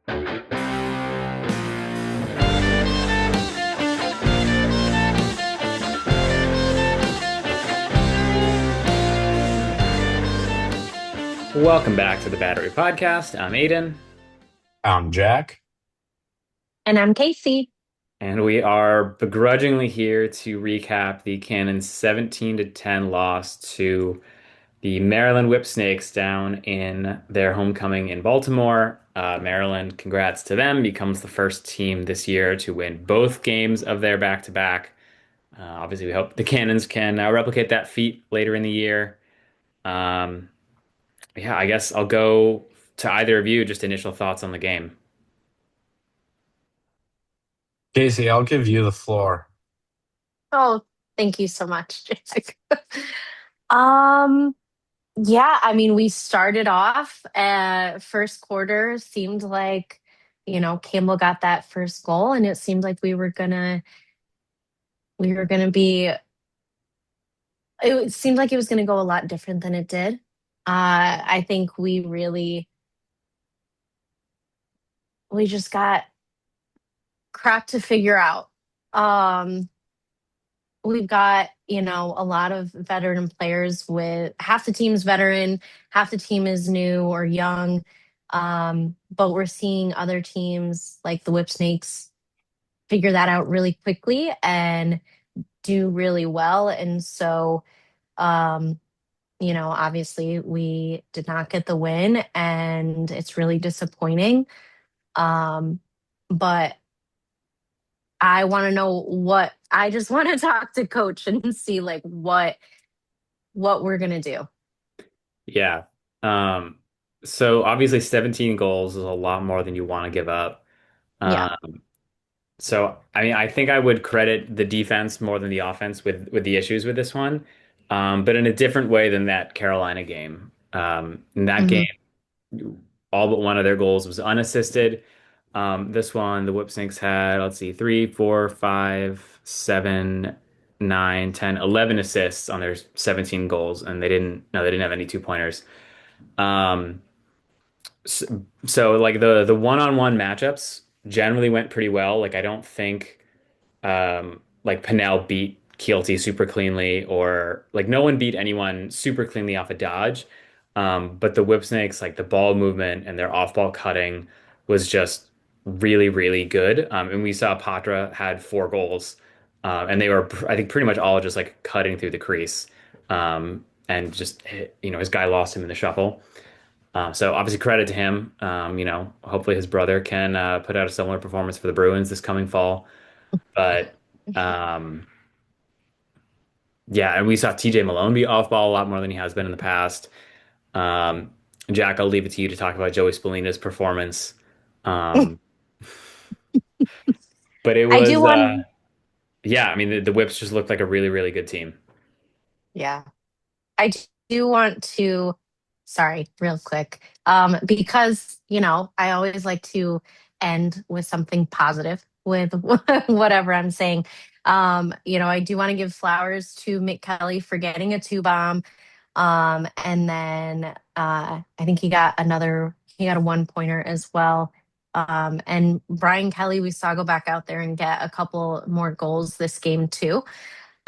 Welcome back to the Battery Podcast. I'm Aidan, I'm Jack. And I'm Casey. and we are begrudgingly here to recap the Cannons 17 to 10 loss to the Maryland Whipsnakes down in their homecoming in Baltimore. Maryland, congrats to them, becomes the first team this year to win both games of their back-to-back. Obviously, we hope the Cannons can replicate that feat later in the year. Um, yeah, I guess I'll go to either of you, just initial thoughts on the game. Casey, I'll give you the floor. Oh, thank you so much, Jack. Um, yeah, I mean, we started off first quarter seemed like, Campbell got that first goal and it seemed like we were gonna be it seemed like it was gonna go a lot different than it did. I think we just got crap to figure out. Um we've got, a lot of veteran players with half the team's veteran, half the team is new or young. But we're seeing other teams like the Whipsnakes figure that out really quickly and do really well. And so, um, obviously we did not get the win and it's really disappointing. Um, but I want to know I just want to talk to coach and see like what we're gonna do. Yeah. Um, so obviously 17 goals is a lot more than you want to give up. Yeah. Um, so I mean, I think I would credit the defense more than the offense with the issues with this one. But in a different way than that Carolina game. In that game, Hmm. all but one of their goals was unassisted. This one, the Whipsnakes had, let's see, 3, 4, 5, 7, 9, 10, 11 assists on their 17 goals, and they didn't have any two-pointers. Um, so like the one-on-one matchups generally went pretty well. Like I don't think like Pinnell beat Keelty super cleanly, or like no one beat anyone super cleanly off a dodge. But the Whipsnakes, like the ball movement and their off-ball cutting was just really, really good. And we saw Patra had 4 goals, and they were, I think, pretty much all just like cutting through the crease. And just, his guy lost him in the shuffle. So obviously credit to him. Hopefully his brother can put out a similar performance for the Bruins this coming fall. But um, yeah, and we saw TJ Malone be off ball a lot more than he has been in the past. Um, Jack, I'll leave it to you to talk about Joey Spallina's performance. Um, but it I do was, want, yeah, I mean, the Whips just looked like a really, really good team. yeah, I do want to, sorry, real quick, because, I always like to end with something positive with whatever I'm saying. I do want to give flowers to Mick Kelly for getting a two bomb. And then I think he got a one pointer as well. And Brian Kelly, we saw go back out there and get a couple more goals this game too.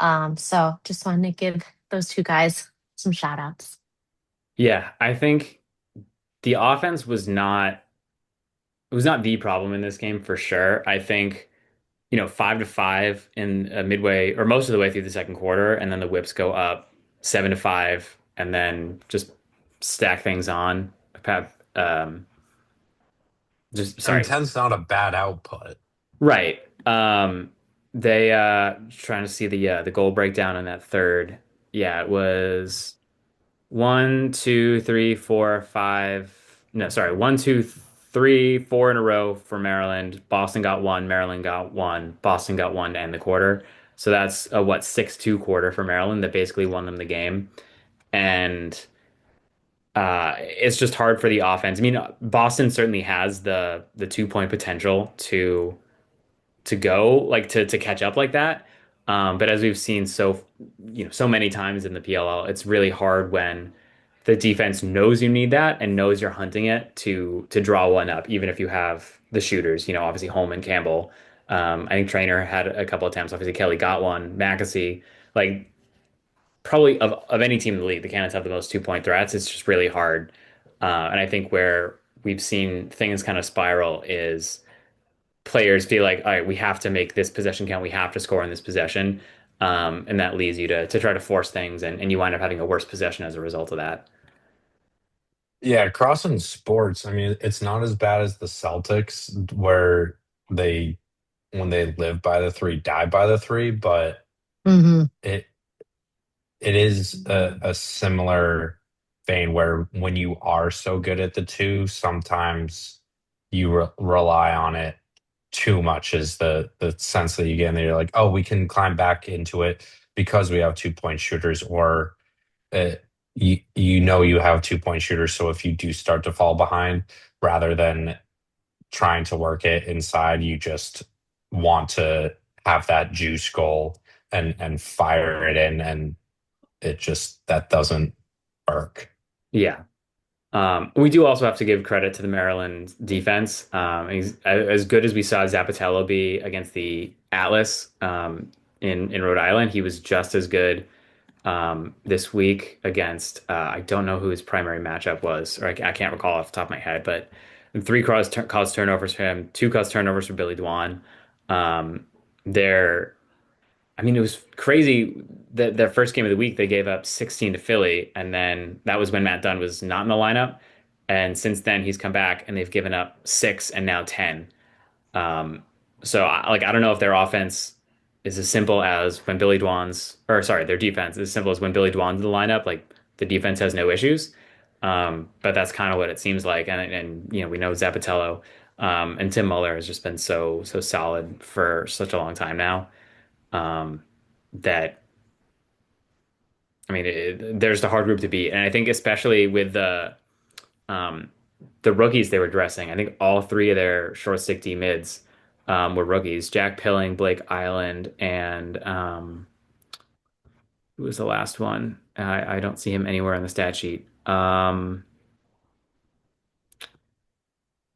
So just wanted to give those two guys some shout outs. Yeah, I think the offense was not the problem in this game for sure. I think 5 to 5 in midway or most of the way through the second quarter, and then the Whips go up 7 to 5, and then just stack things on. Um, just And sorry, 10's not a bad output. right. They trying to see the goal breakdown in that third. Yeah, it was 1, 2, 3, 4, 5. No, sorry, 1, 2, 3, 4 in a row for Maryland. Boston got one, Maryland got one, Boston got one to end the quarter. So that's a 6-2 quarter for Maryland that basically won them the game. And it's just hard for the offense. I mean, Boston certainly has the 2 point potential to go like to catch up like that. But as we've seen so many times in the PLL, it's really hard when the defense knows you need that and knows you're hunting it to draw one up, even if you have the shooters. Obviously Holman, Campbell. I think Trainer had a couple attempts. Obviously Kelly got one. McAsee, like probably of any team in the league, the Cannons have the most 2-point threats. It's just really hard. And I think where we've seen things kind of spiral is players feel like, all right, we have to make this possession count. We have to score in this possession. And that leads you to try to force things, and you wind up having a worse possession as a result of that. Yeah, crossing sports, I mean, it's not as bad as the Celtics where they when they live by the three, die by the three, but Hmm. it it is a similar vein where when you are so good at the two, sometimes you rely on it too much is the sense that you get, and you're like, oh, we can climb back into it because we have 2-point shooters, or uh, you have 2-point shooters. So if you do start to fall behind, rather than trying to work it inside, you just want to have that juice goal and fire it in, and it just that doesn't work. Yeah. We do also have to give credit to the Maryland defense. As good as we saw Zappatello be against the Atlas in Rhode Island, he was just as good this week against I don't know who his primary matchup was, or I can't recall off the top of my head, but three caused turnovers for him, two caused turnovers for Billy Dwan. They're I mean, it was crazy that their first game of the week they gave up 16 to Philly, and then that was when Matt Dunn was not in the lineup. And since then, he's come back and they've given up six and now 10. Um, I don't know if their offense is as simple as when Billy Dwan's, or sorry, their defense is as simple as when Billy Dwan's in the lineup. Like the defense has no issues. But that's kind of what it seems like. And we know Zappatello, and Tim Muller has just been so solid for such a long time now. Um, that there's the hard group to beat, and I think especially with um, the rookies they were dressing. I think all three of their short stick D mids were rookies: Jack Pilling, Blake Island, and who was the last one? I don't see him anywhere on the stat sheet.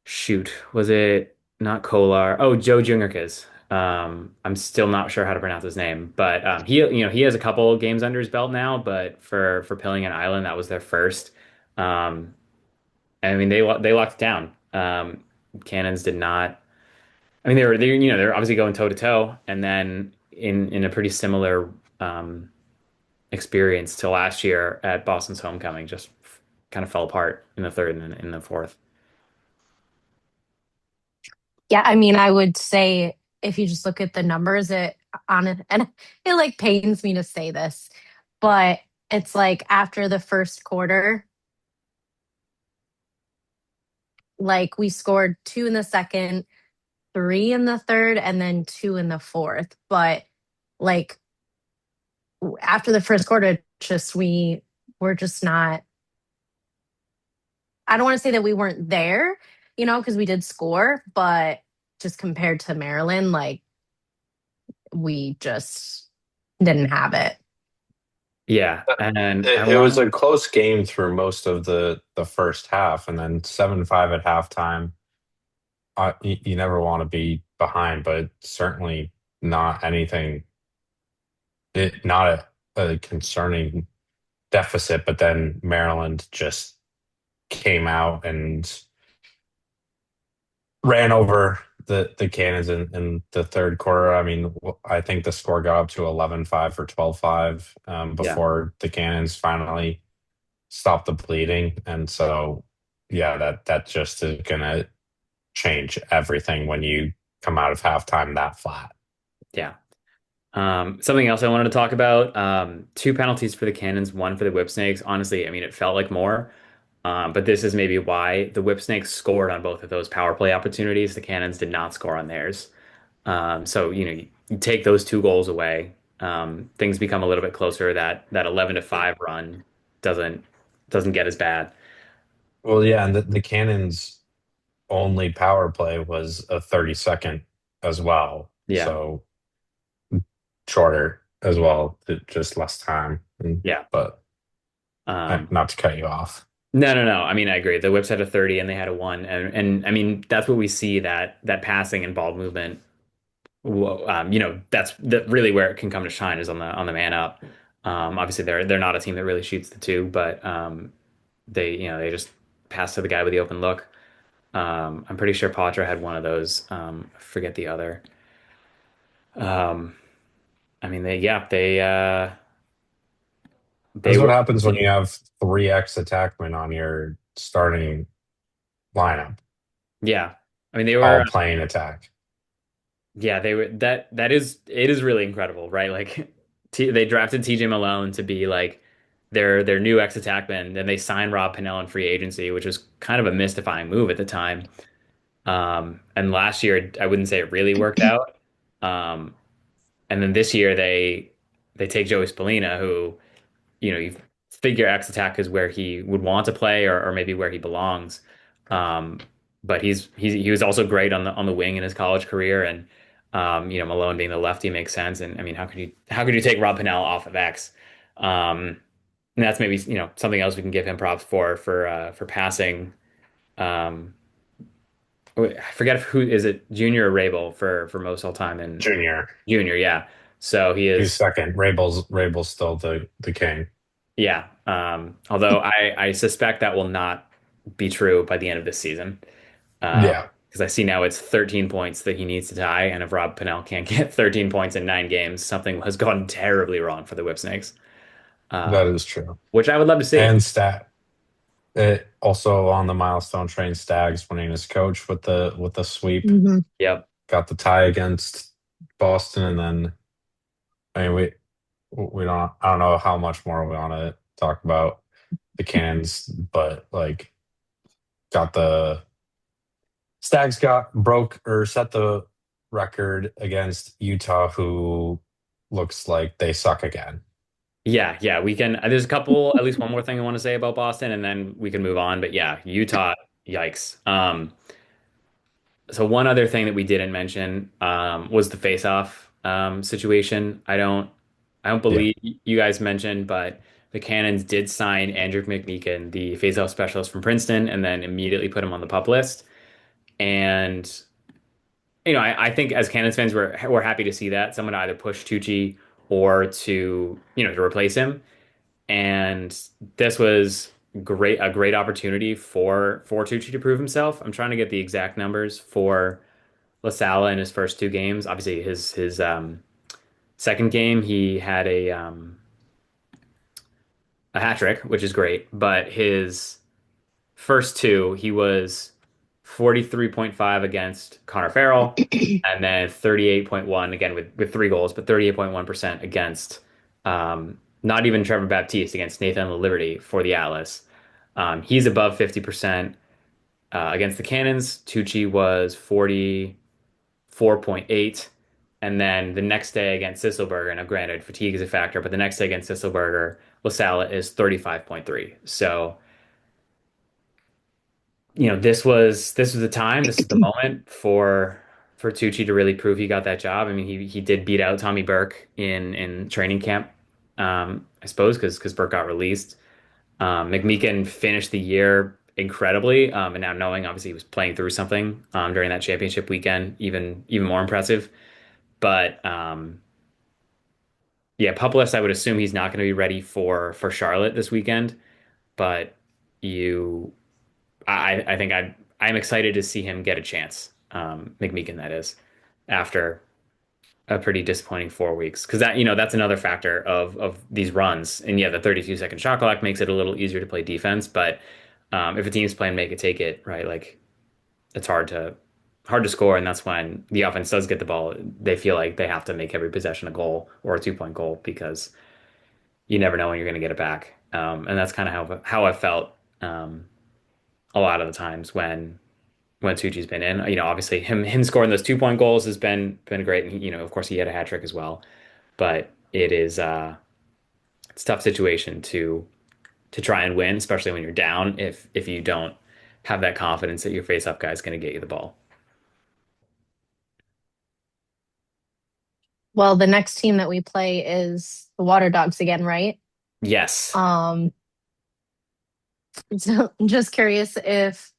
Shoot, was it not Kolar? Oh, Joe Jungerkes. I'm still not sure how to pronounce his name, but he has a couple games under his belt now. But for Pilling and Island, that was their first. Um, I mean, they locked it down. Cannons did not. I mean, they're obviously going toe to toe, and then in a pretty similar um, experience to last year at Boston's homecoming, just kind of fell apart in the third and in the fourth. Yeah, I mean, I would say if you just look at the numbers, it on it, and it like pains me to say this, but it's like after the first quarter, like we scored two in the second, three in the third, and then two in the fourth. But like after the first quarter, just we were just not. I don't want to say that we weren't there, because we did score, but just compared to Maryland, like we just didn't have it. Yeah, and I It was want a close game through most of the first half, and then 7-5 at halftime. You never want to be behind, but certainly not anything. Not a concerning deficit. But then Maryland just came out and ran over the Cannons in the third quarter. I mean, I think the score got up to 11-5 or 12-5 yeah. before the Cannons finally stopped the bleeding. And so, yeah, that just is gonna change everything when you come out of halftime that flat. Yeah. Something else I wanted to talk about, two penalties for the Cannons, one for the Whipsnakes. Honestly, I mean, it felt like more, but this is maybe why the Whipsnakes scored on both of those power play opportunities. The Cannons did not score on theirs. You take those two goals away, things become a little bit closer. That 11-5 run doesn't doesn't get as bad. Well, yeah, and the Cannons' only power play was a 30-second as well. Yeah, So shorter as well, just less time. yeah. But Not to cut you off. No, no, no. I mean, I agree. The Whips had a 30 and they had a one, and I mean that's what we see that passing and ball movement. That's really where it can come to shine is on the man up. Obviously, they're not a team that really shoots the two, but they just pass to the guy with the open look. I'm pretty sure Patra had one of those. I forget the other. Um, I mean, they That's what were happens when you really, have three X attackmen on your starting lineup, yeah. I mean, they were. all playing attack. Yeah, they were that is it is really incredible, right? Like they drafted TJ Malone to be like their new ex-attackman, then they signed Rob Pennell in free agency, which was kind of a mystifying move at the time. And last year I wouldn't say it really worked out. Um, and then this year they take Joey Spallina, who you figure X Attack is where he would want to play or maybe where he belongs. Um, but he was also great on the wing in his college career, and Malone being the lefty makes sense. And I mean, how could you take Rob Pennell off of X? Um, and that's maybe something else we can give him props for passing. Um, I forget who is it, Junior or Rabel for most all time and Junior, Junior, yeah. So he who's is. second. Rabel's still the king. Yeah. Although I suspect that will not be true by the end of this season. Yeah, Because I see now it's 13 points that he needs to tie, and if Rob Pennell can't get 13 points in 9 games, something has gone terribly wrong for the Whipsnakes, that um, is true. which I would love to see. And it also on the milestone train, Stags winning his coach with the sweep, Mhm. Yep. got the tie against Boston, and then I mean we don't I don't know how much more we want to talk about the cannons, but like got the Stags got broke or set the record against Utah, who looks like they suck again. Yeah, yeah, we can. There's a couple, at least one more thing I want to say about Boston, and then we can move on. But yeah, Utah, yikes. So one other thing that we didn't mention was the face-off situation. I don't Yeah, believe you guys mentioned, but the Cannons did sign Andrew McMeekin, the face-off specialist from Princeton, and then immediately put him on the pup list. And I think as Cannons fans, we're happy to see that someone to either push Tucci or to replace him. And this was a great opportunity for Tucci to prove himself. I'm trying to get the exact numbers for LaSala in his first 2 games. Obviously, his second game he had a hat trick, which is great. But his first two, he was 43.5 against Connor Farrell, and then 38.1 again with 3 goals, but 38.1% against not even Trevor Baptiste against Nathan Liberty for the Atlas. He's above 50% against the Cannons. Tucci was 44.8. And then the next day against Sisselberger, now granted, fatigue is a factor, but the next day against Sisselberger, LaSalle is 35.3. So, this was the time, this is the moment for Tucci to really prove he got that job. I mean, he did beat out Tommy Burke in training camp, I suppose, because Burke got released. McMeekin finished the year incredibly, and now knowing obviously he was playing through something during that championship weekend, even more impressive. But yeah, Pupless, I would assume he's not going to be ready for Charlotte this weekend. But you, I think I'm excited to see him get a chance, McMeekin that is, after a pretty disappointing 4 weeks, because that's another factor of these runs. And yeah, the 32-second shot clock makes it a little easier to play defense, but if a team's playing make it take it, right? Like it's hard to score, and that's when the offense does get the ball. They feel like they have to make every possession a goal or a 2-point goal because you never know when you're going to get it back. And that's kind of how I felt a lot of the times when Tucci's been in. Obviously him scoring those 2-point goals has been great, and of course he had a hat trick as well. But it's a tough situation to try and win, especially when you're down. If you don't have that confidence that your face-up guy is going to get you the ball. Well, the next team that we play is the Water Dogs again, right? Yes. Um, So I'm just curious if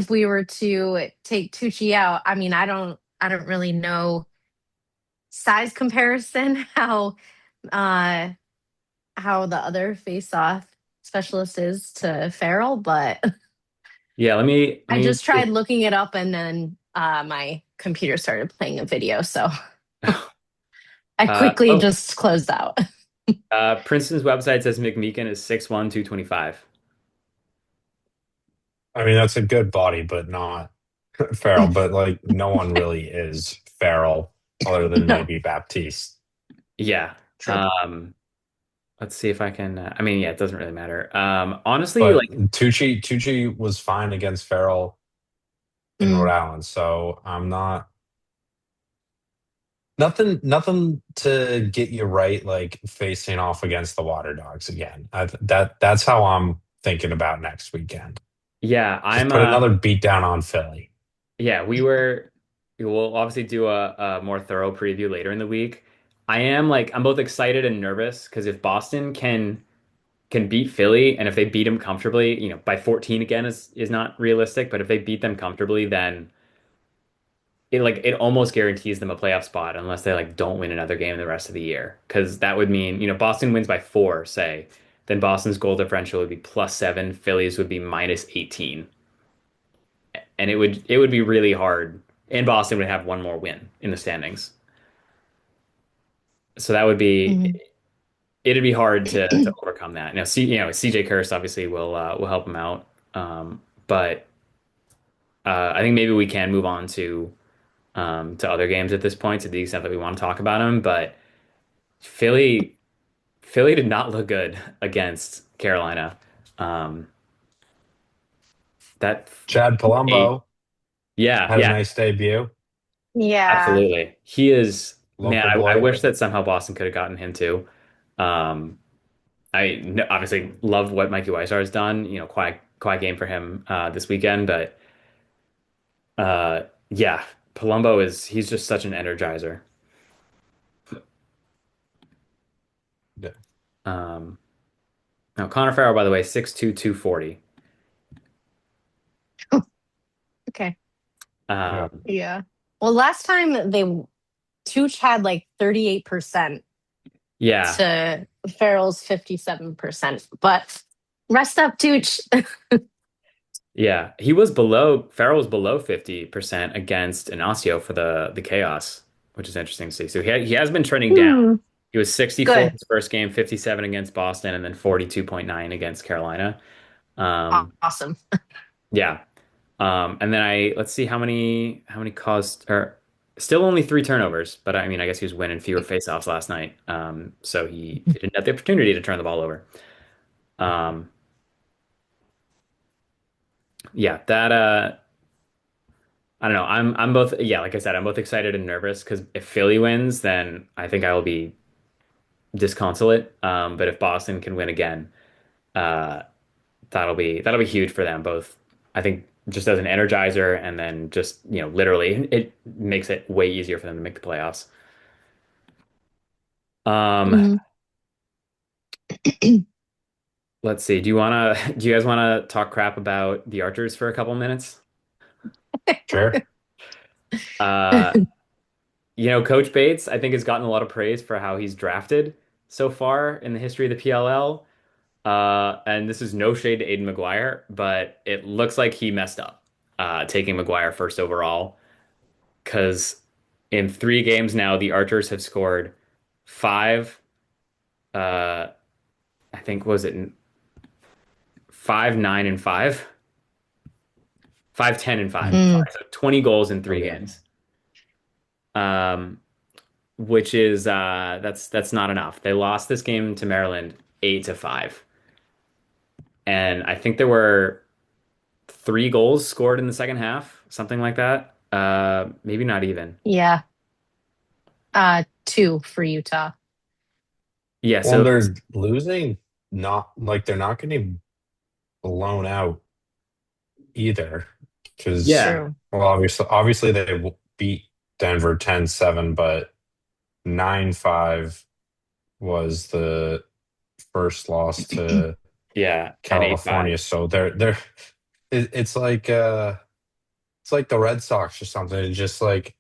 we were to take Tucci out. I mean, I don't really know size comparison uh how the other face off specialist is to Farrell, but Yeah, let I me just tried looking it up and then my computer started playing a video, so I quickly oh, just closed out. Princeton's website says McMeekin is 6'1", 225. I mean, that's a good body, but not feral. But like, no one really is feral other than No, maybe Baptiste. Yeah. true. Um, let's see if I can. I mean, yeah, it doesn't really matter. Honestly, But like, Tucci was fine against feral in Rhode Mm, Island, so I'm not nothing to get you right. Like facing off against the Water Dogs again. That's how I'm thinking about next weekend. yeah, Just I'm. put another beat down on Philly. Yeah, we'll obviously do a more thorough preview later in the week. I'm both excited and nervous because if Boston can beat Philly and if they beat them comfortably, by 14 again is not realistic, but if they beat them comfortably, then it almost guarantees them a playoff spot unless they like don't win another game the rest of the year. Because that would mean, Boston wins by 4, say, then Boston's goal differential would be +7, Phillies would be -18. And it would be really hard. And Boston would have one more win in the standings. So that would be mhm. it'd be hard to overcome that. CJ Kurst obviously will help him out. But I think maybe we can move on to other games at this point to the extent that we want to talk about them. But Philly Philly did not look good against Carolina. Um, that Chad a Palumbo yeah, had a yeah, nice debut. Yeah. absolutely. He is man. Local I boy. wish that somehow Boston could have gotten him too. Um, obviously love what Mikey Weissar has done. Quiet game for him this weekend, but yeah, Palumbo he's just such an energizer. Yeah. Um, Now Connor Farrell, by the way, 6'2", 240. Okay. Yeah. Um, Yeah. Well, last time they Tooch had like 38% yeah, to Farrell's 57%. But rest up, Tooch. yeah, Farrell was below 50% against Inacio for the Chaos, which is interesting to see. So he has been trending down. Hmm. He was 64 Good. his first game, 57 against Boston, and then 42.9 against Carolina. Um, Awesome. yeah. And then let's see how many caused or still only 3 turnovers, but I mean I guess he was winning fewer faceoffs last night. So he didn't have the opportunity to turn the ball over. Um, yeah, that I don't know. I'm both yeah, like I said, I'm both excited and nervous because if Philly wins, then I think I will be disconsolate. But if Boston can win again, uh, that'll be huge for them both. I think just as an energizer and then just, literally it makes it way easier for them to make the playoffs. Um, Mhm. let's see. Do you guys wanna talk crap about the Archers for a couple minutes? Sure. Uh, Coach Bates, I think, has gotten a lot of praise for how he's drafted so far in the history of the PLL. And this is no shade to Aidan McGuire, but it looks like he messed up taking McGuire first overall because in 3 games now, the Archers have scored five. Uh, I think was it 5, 9, and 5, 5, 10, and 5. Mm. Mm, Sorry, so 20 goals in three Okay. games. Um, which is that's not enough. They lost this game to Maryland 8-5, and I think there were 3 goals scored in the second half, something like that. Maybe not even. yeah. Two for Utah. Yeah, Well, so they're losing, not like they're not getting blown out either. Because, yeah, True. well, obviously they beat Denver 10-7, but 9-5 was the first loss to. Yeah, and 85. California. So it's like it's like the Red Sox or something. It's just like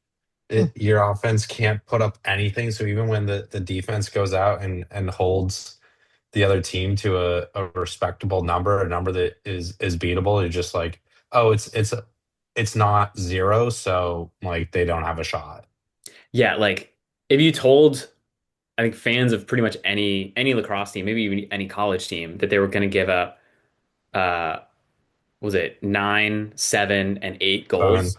your offense can't put up anything. So even when the defense goes out and holds the other team to a respectable number, a number that is beatable, you're just like, oh, it's not zero, so like they don't have a shot. Yeah, like if you told I think fans of pretty much any lacrosse team, maybe even any college team, that they were going to give up uh was it 9, 7, and 8 Seven. goals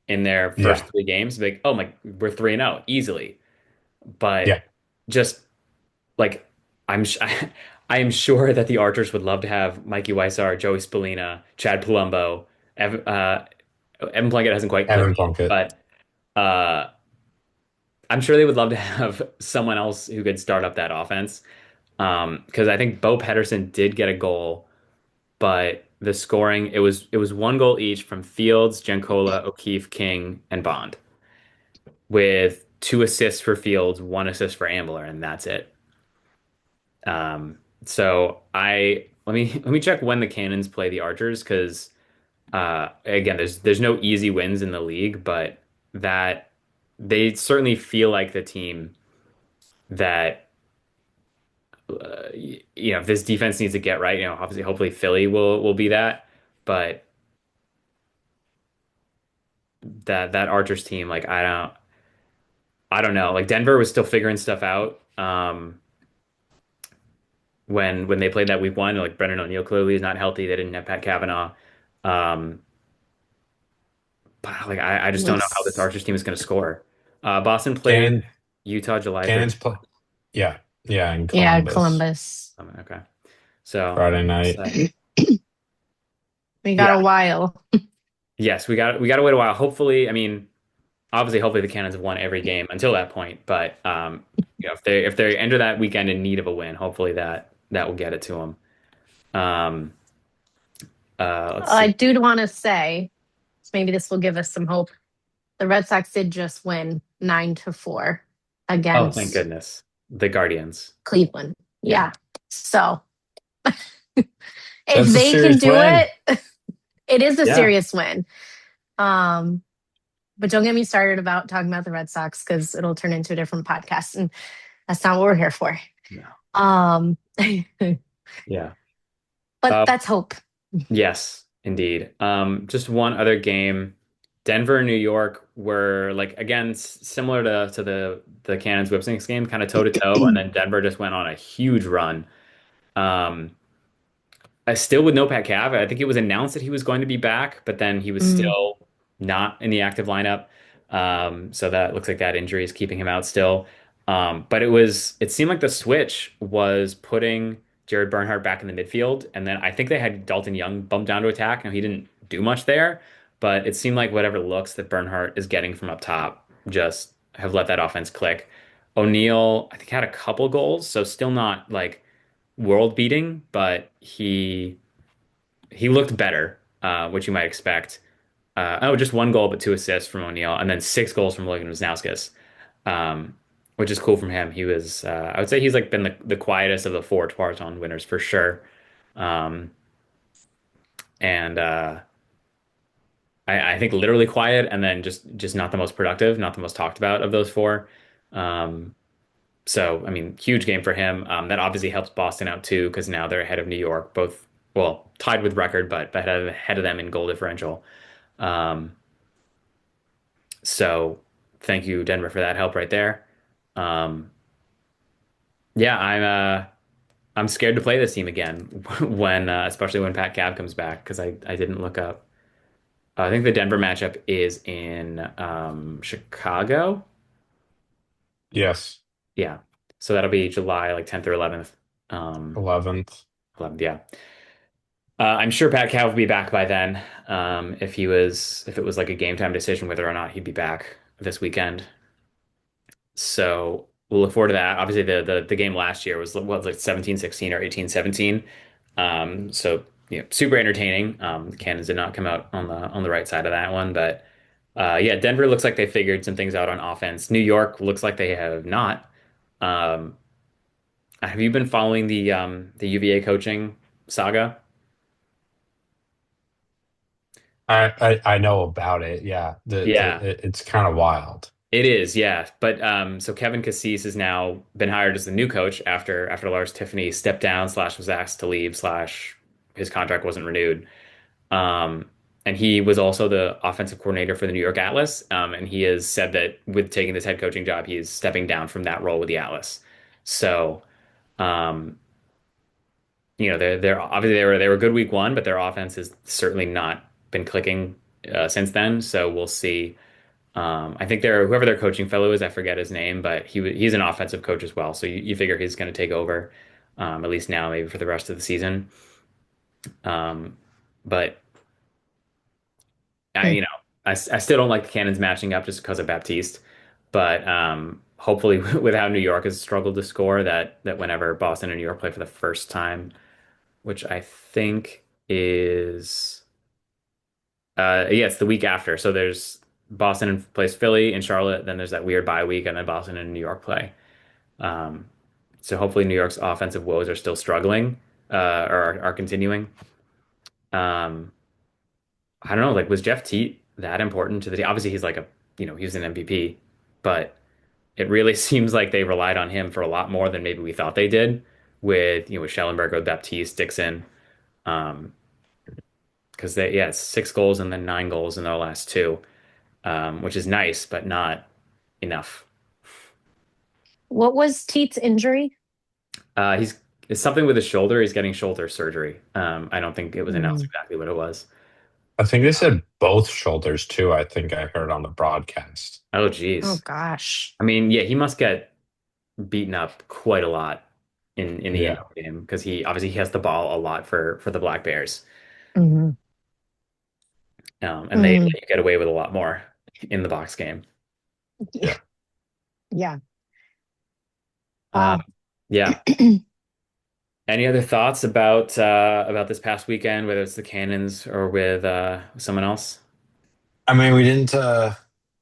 in their first Yeah. three games, like, oh my, we're 3-0 easily. But Yeah. just like I am sure that the Archers would love to have Mikey Weissar, Joey Spallina, Chad Palumbo. Evan Plunkett hasn't quite clicked Evan yet, Plunkett. but uh, I'm sure they would love to have someone else who could start up that offense. Because I think Bo Pettersson did get a goal, but the scoring it was one goal each from Fields, Jankola, O'Keefe, King, and Bond, with two assists for Fields, one assist for Ambler, and that's it. So I let me check when the Cannons play the Archers because again, there's no easy wins in the league, but that they certainly feel like the team that if this defense needs to get right, obviously hopefully Philly will be that, but that Archers team, like I don't know, like Denver was still figuring stuff out. When they played that week one, like Brendan O'Neill clearly is not healthy. They didn't have Pat Cavanaugh. Um, but like I just don't know how this Was Archers team is going to score. Boston played Cannon Utah July Cannon's 13th. play. Yeah. Yeah, in yeah, Columbus. Columbus. Okay. So Friday it's, night. We got a yeah, while. yes, we got to wait a while. Hopefully, I mean, obviously, hopefully the Cannons have won every game until that point. But if they enter that weekend in need of a win, hopefully that will get it to them. Um, let's I see. do want to say, maybe this will give us some hope. The Red Sox did just win 9-4 Oh, thank against goodness. The Guardians. Cleveland. Yeah. Yeah. So if That's a they can serious do win. it, it is a Yeah. serious win. Um, but don't get me started about talking about the Red Sox because it'll turn into a different podcast, and that's not what we're here for. No. Um, Yeah. but Uh, that's hope. yes, indeed. Just one other game. Denver and New York were like again similar to the Cannons Whipsnakes game, kind of toe to toe, and then Denver just went on a huge run. Um, I still with no Pat Cav. I think it was announced that he was going to be back, but then he was Mm, still not in the active lineup. So that looks like that injury is keeping him out still. But it seemed like the switch was putting Jared Bernhardt back in the midfield, and then I think they had Dalton Young bumped down to attack. Now he didn't do much there, but it seemed like whatever looks that Bernhardt is getting from up top just have let that offense click. O'Neill, I think, had a couple goals, so still not like world beating, but he looked better, which you might expect. Just one goal, but two assists from O'Neill, and then six goals from Logan Wisnauskas, um, which is cool from him. He was, I would say, he's like been the quietest of the four Tewaaraton winners for sure, um, and I think literally quiet, and then just not the most productive, not the most talked about of those four. Um, So, I mean, huge game for him. That obviously helps Boston out too, because now they're ahead of New York, both, well, tied with record, but ahead of them in goal differential. Um, so thank you, Denver, for that help right there. Um, yeah, I'm scared to play this team again when, especially when Pat Cab comes back, because I didn't look up. I think the Denver matchup is in Chicago. Yes. Yeah, so that'll be July like 10th or 11th. Um, 11th. 11th, yeah. I'm sure Pat Cal will be back by then. If it was like a game time decision whether or not he'd be back this weekend. So we'll look forward to that. Obviously, the game last year was like 17-16 or 18-17. So super entertaining. The Cannons did not come out on the right side of that one, but yeah, Denver looks like they figured some things out on offense. New York looks like they have not. Um, have you been following the UVA coaching saga? I know about it. Yeah, Yeah, it's kind of wild. it is. Yeah, but so Kevin Cassis has now been hired as the new coach after Lars Tiffany stepped down slash was asked to leave slash his contract wasn't renewed. Um, and he was also the offensive coordinator for the New York Atlas. And he has said that with taking this head coaching job, he is stepping down from that role with the Atlas. So, um, they're obviously they were good week one, but their offense has certainly not been clicking since then. So we'll see. I think whoever their coaching fellow is, I forget his name, but he's an offensive coach as well. So you figure he's going to take over, at least now, maybe for the rest of the season. But I, Hmm. you know, I still don't like the Cannons matching up just because of Baptiste, but hopefully with how New York has struggled to score, that whenever Boston and New York play for the first time, which I think is yeah, it's the week after. So there's Boston plays Philly and Charlotte, then there's that weird bye week, and then Boston and New York play. Um, so hopefully New York's offensive woes are still struggling or are continuing. Um, I don't know, like was Jeff Teat that important to the team? Obviously he's like he was an MVP, but it really seems like they relied on him for a lot more than maybe we thought they did with Schellenberg, with Baptiste, Dixon. Um, because it's 6 goals and then 9 goals in their last two, which is nice, but not enough. What was Teet's injury? He's it's something with his shoulder. He's getting shoulder surgery. I don't think it was announced Mm. exactly what it was. I think they said both shoulders too. I think I heard on the broadcast. Oh, Oh geez. gosh. I mean, yeah, he must get beaten up quite a lot in the Yeah. indoor game because he has the ball a lot for the Black Bears, Hmm. and they Mm. let you get away with a lot more in the box game. Yeah. Yeah. Um, Wow. yeah. Any other thoughts about this past weekend, whether it's the Cannons or with someone else? I mean, we didn't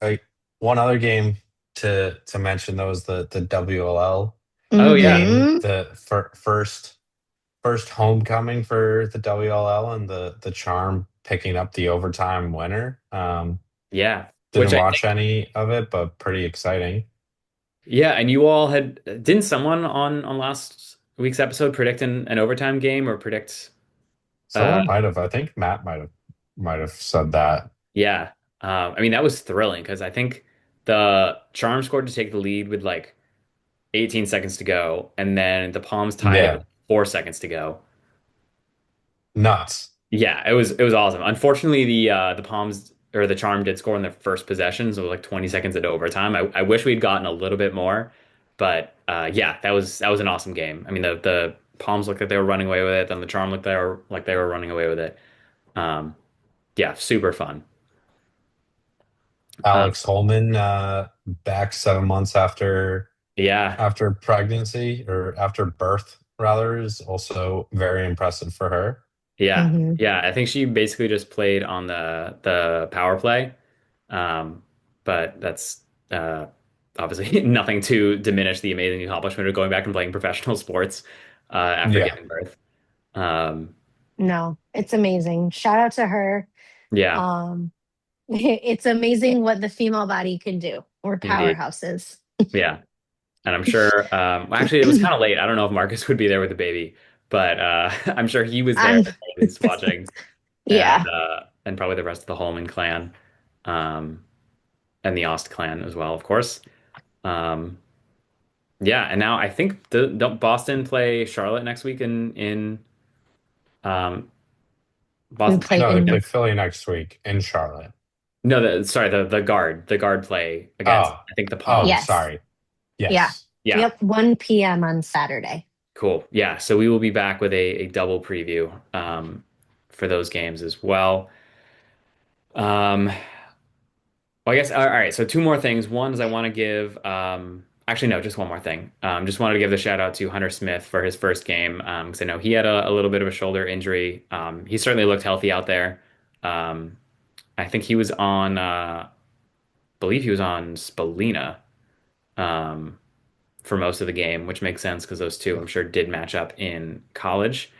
like one other game to mention though was the WLL Oh yeah, game, Hmm. the first homecoming for the WLL and the Charm picking up the overtime winner. yeah. Which Didn't I watch think, any of it, but pretty exciting. yeah. And you all didn't someone on last week's episode predict an overtime game or predict? Uh, Someone might have, I think Matt might have said that. yeah. I mean that was thrilling because I think the Charm scored to take the lead with like 18 seconds to go, and then the Palms tied it with Yeah, 4 seconds to go. nuts. Yeah, it was awesome. Unfortunately, the Palms or the Charm did score in their first possession, so it was like 20 seconds into overtime. I wish we'd gotten a little bit more, but yeah, that was an awesome game. I mean, the Palms looked like they were running away with it, then the Charm looked like they were running away with it. Um, yeah, super fun. Um, Alex Holman back 7 months yeah, after pregnancy or after birth rather is also very impressive for her. yeah, Hmm. yeah. I think she basically just played on the power play. Um, but that's uh, obviously nothing to diminish the amazing accomplishment of going back and playing professional sports after Yeah. giving birth. Um, No, it's amazing. Shout out to her. yeah, Um, it's amazing what the female body can do. We're indeed. powerhouses. Yeah. And I'm sure, actually, it was kind of late. I don't know if Marcus would be there with the baby, but I'm sure he was there I'm, at least watching, yeah. and probably the rest of the Holman clan, um, and the Ost clan as well, of course. Um, yeah, and now I think don't Boston play Charlotte next week in Um, We Boston plays play No, they Philly play in, next. Philly next week in Charlotte. No, sorry, the guard play against Oh, I think the oh, Palms. yes. sorry. Yeah. Yes. Yeah, Yep. 1 p.m. on Saturday. cool. Yeah, so we will be back with a double preview for those games as well. Um, well, I guess all right. So two more things. One is I want to give actually no, just one more thing. Just wanted to give the shout out to Hunter Smith for his first game because I know he had a little bit of a shoulder injury. He certainly looked healthy out there. Um, I think he was on. Believe he was on Spalina um, for most of the game, which makes sense because those two, I'm sure, did match up in college.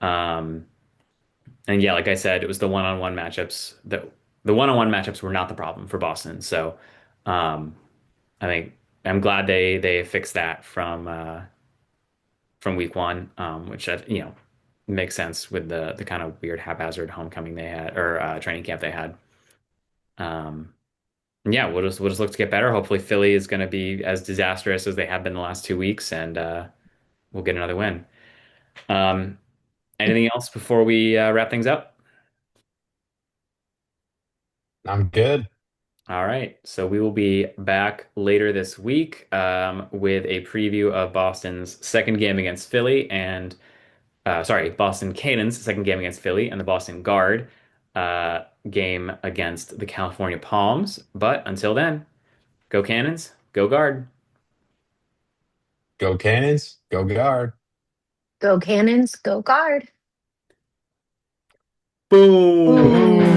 Um, and yeah, like I said, it was the one-on-one matchups were not the problem for Boston. So um, I think I'm glad they fixed that from week one, which makes sense with the kind of weird haphazard homecoming they had or training camp they had. Um, yeah, we'll just look to get better. Hopefully, Philly is going to be as disastrous as they have been the last 2 weeks, and we'll get another win. Um, anything else before we wrap things up? I'm good. All right, so we will be back later this week with a preview of Boston's second game against Philly and Boston Cannons' second game against Philly and the Boston Guard game against the California Palms. But until then, go Cannons, go Guard. Go Cannons, go Guard. Go Cannons, go Guard. Boom. Boom.